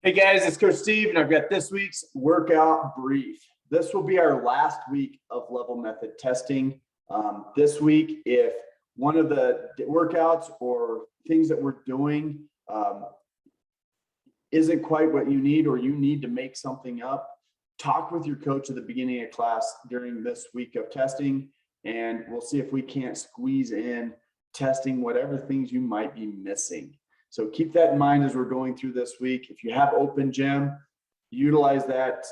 Hey guys, it's Coach Steve, and I've got this week's workout brief. This will be our last week of level method testing. This week, if one of the workouts or things that we're doing isn't quite what you need, or you need to make something up, talk with your coach at the beginning of class during this week of testing, and we'll see if we can't squeeze in testing whatever things you might be missing. So keep that in mind as we're going through this week. If you have open gym, utilize that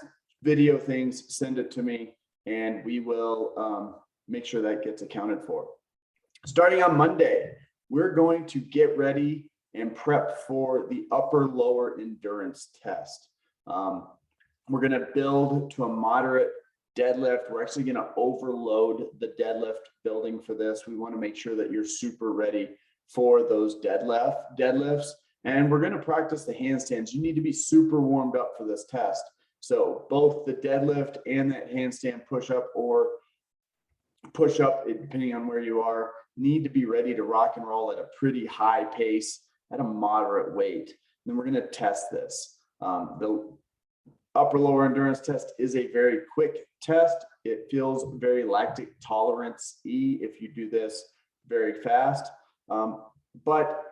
video things, send it to me, and we will make sure that gets accounted for. Starting on Monday, we're going to get ready and prep for the upper lower endurance test. We're going to build to a moderate deadlift. We're actually going to overload the deadlift building for this. We want to make sure that you're super ready for those deadlifts, and we're going to practice the handstands. You need to be super warmed up for this test. So both the deadlift and that handstand push-up or push-up, depending on where you are, need to be ready to rock and roll at a pretty high pace at a moderate weight. And then we're going to test this. The upper lower endurance test is a very quick test. It feels very lactic tolerance-y if you do this very fast. But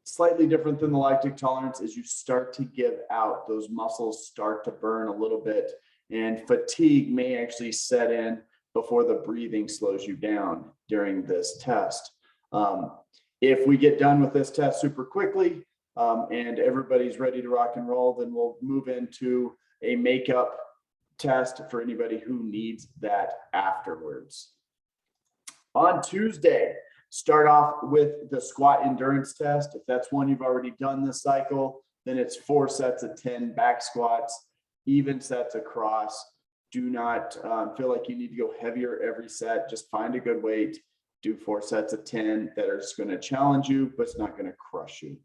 slightly different than the lactic tolerance is you start to give out, those muscles start to burn a little bit, and fatigue may actually set in before the breathing slows you down during this test. If we get done with this test super quickly and everybody's ready to rock and roll, then we'll move into a makeup test for anybody who needs that afterwards. On Tuesday, start off with the squat endurance test. If that's one you've already done this cycle, then it's 4 sets of 10 back squats, even sets across. Do not feel like you need to go heavier every set. Just find a good weight. Do 4 sets of 10 that are just going to challenge you, but it's not going to crush you.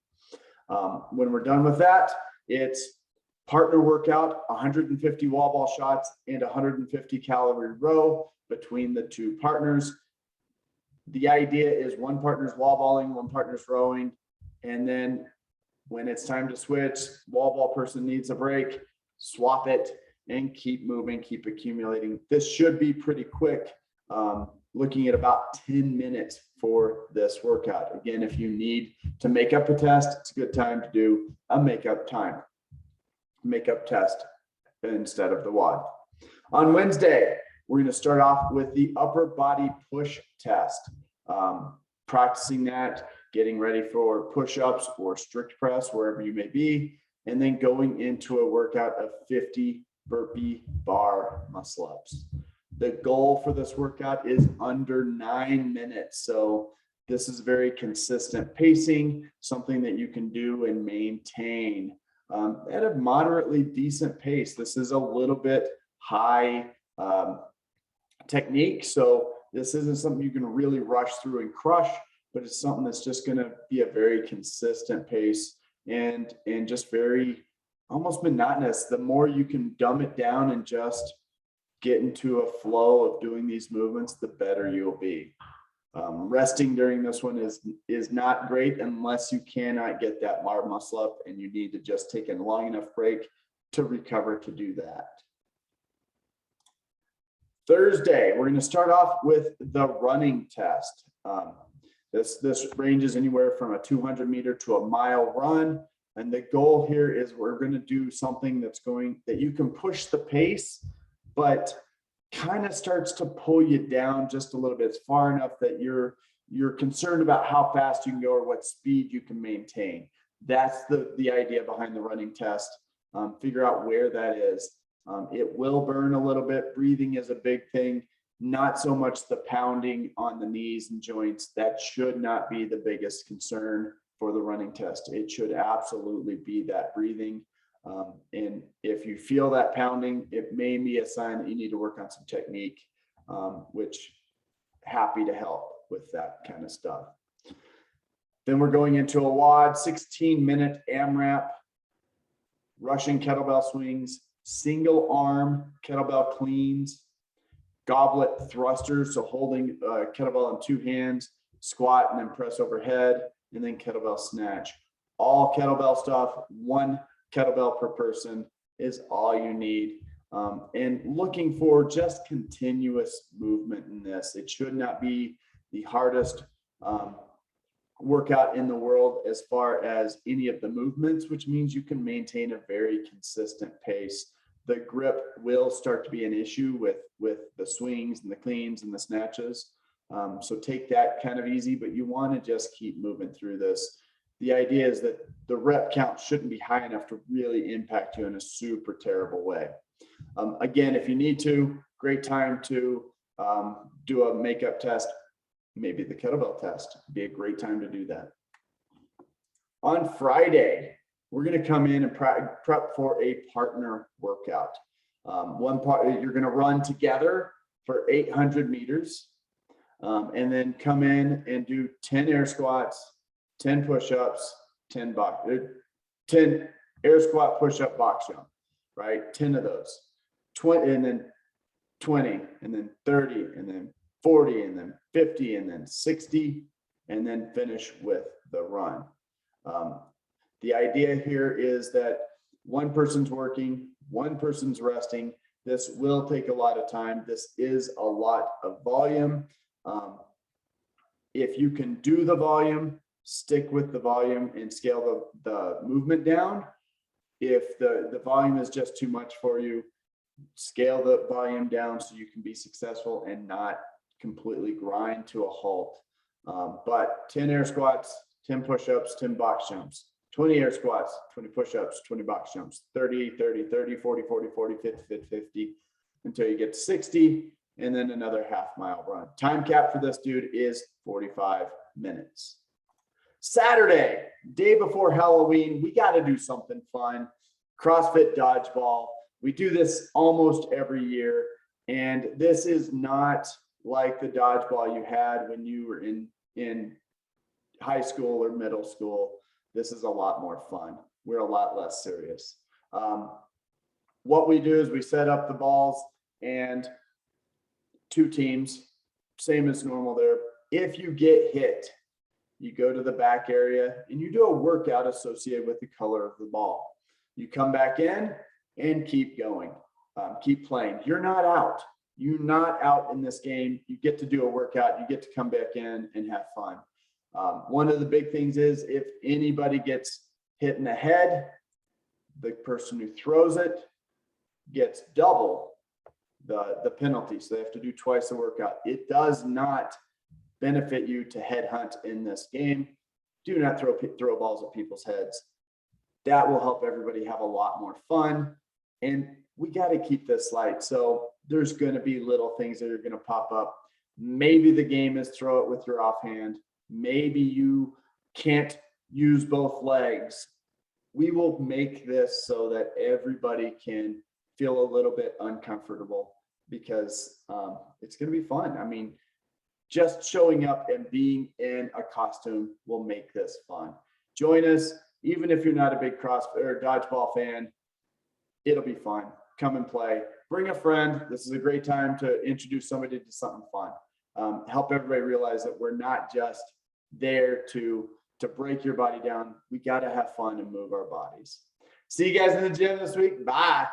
When we're done with that, it's partner workout, 150 wall ball shots and 150 calorie row between the two partners. The idea is one partner's wall balling, one partner's rowing, and then when it's time to switch, wall ball person needs a break, swap it and keep moving, keep accumulating. This should be pretty quick, looking at about 10 minutes for this workout. Again, if you need to make up a test, it's a good time to do a makeup test instead of the WOD. On Wednesday, we're going to start off with the upper body push test. Practicing that, getting ready for push-ups or strict press, wherever you may be, and then going into a workout of 50 burpee bar muscle-ups. The goal for this workout is under 9 minutes. So this is very consistent pacing, something that you can do and maintain at a moderately decent pace. This is a little bit high technique, so this isn't something you can really rush through and crush, but it's something that's just going to be a very consistent pace and just very almost monotonous. The more you can dumb it down and just get into a flow of doing these movements, the better you'll be. Resting during this one is not great unless you cannot get that muscle up and you need to just take a long enough break to recover to do that. Thursday, we're going to start off with the running test. This ranges anywhere from a 200 meter to a mile run. And the goal here is we're going to do something that you can push the pace, but kind of starts to pull you down just a little bit. It's far enough that you're concerned about how fast you can go or what speed you can maintain. That's the idea behind the running test. Figure out where that is. It will burn a little bit. Breathing is a big thing, not so much the pounding on the knees and joints. That should not be the biggest concern for the running test. It should absolutely be that breathing. And if you feel that pounding, it may be a sign that you need to work on some technique, which happy to help with that kind of stuff. Then we're going into a WOD, 16-minute AMRAP, Russian kettlebell swings, single arm kettlebell cleans, goblet thrusters, so holding a kettlebell in 2 hands, squat and then press overhead, and then kettlebell snatch. All kettlebell stuff, 1 kettlebell per person is all you need. And looking for just continuous movement in this. It should not be the hardest workout in the world as far as any of the movements, which means you can maintain a very consistent pace. The grip will start to be an issue with the swings and the cleans and the snatches. So take that kind of easy, but you want to just keep moving through this. The idea is that the rep count shouldn't be high enough to really impact you in a super terrible way. Again, if you need to, great time to do a makeup test, maybe the kettlebell test would be a great time to do that. On Friday, we're going to come in and prep for a partner workout. One part, you're going to run together for 800 meters, and then come in and do 10 air squats, 10 push-ups, 10 air squat, push-up, box jump, right? 10 of those, 20, and then 20, and then 30, and then 40, and then 50, and then 60, and then finish with the run. The idea here is that one person's working, one person's resting. This will take a lot of time. This is a lot of volume. If you can do the volume, stick with the volume and scale the movement down. If the volume is just too much for you, scale the volume down so you can be successful and not completely grind to a halt. But 10 air squats, 10 push-ups, 10 box jumps, 20 air squats, 20 push-ups, 20 box jumps, 30, 30, 30, 40, 40, 40, 50, 50, 50, until you get to 60, and then another half-mile run. Time cap for this dude is 45 minutes. Saturday, day before Halloween, we got to do something fun. CrossFit dodgeball. We do this almost every year, and this is not like the dodgeball you had when you were in high school or middle school. This is a lot more fun. We're a lot less serious. What we do is we set up the balls and 2 teams, same as normal there. If you get hit, you go to the back area and you do a workout associated with the color of the ball. You come back in and keep going, keep playing. You're not out. You're not out in this game. You get to do a workout. You get to come back in and have fun. One of the big things is if anybody gets hit in the head, the person who throws it gets double the penalty. So they have to do twice the workout. It does not benefit you to headhunt in this game. Do not throw balls at people's heads. That will help everybody have a lot more fun. And we got to keep this light. So there's going to be little things that are going to pop up. Maybe the game is throw it with your offhand. Maybe you can't use both legs. We will make this so that everybody can feel a little bit uncomfortable because it's going to be fun. I mean, just showing up and being in a costume will make this fun. Join us, even if you're not a big CrossFit or dodgeball fan, it'll be fun. Come and play. Bring a friend. This is a great time to introduce somebody to something fun. Help everybody realize that we're not just there to break your body down. We got to have fun and move our bodies. See you guys in the gym this week. Bye.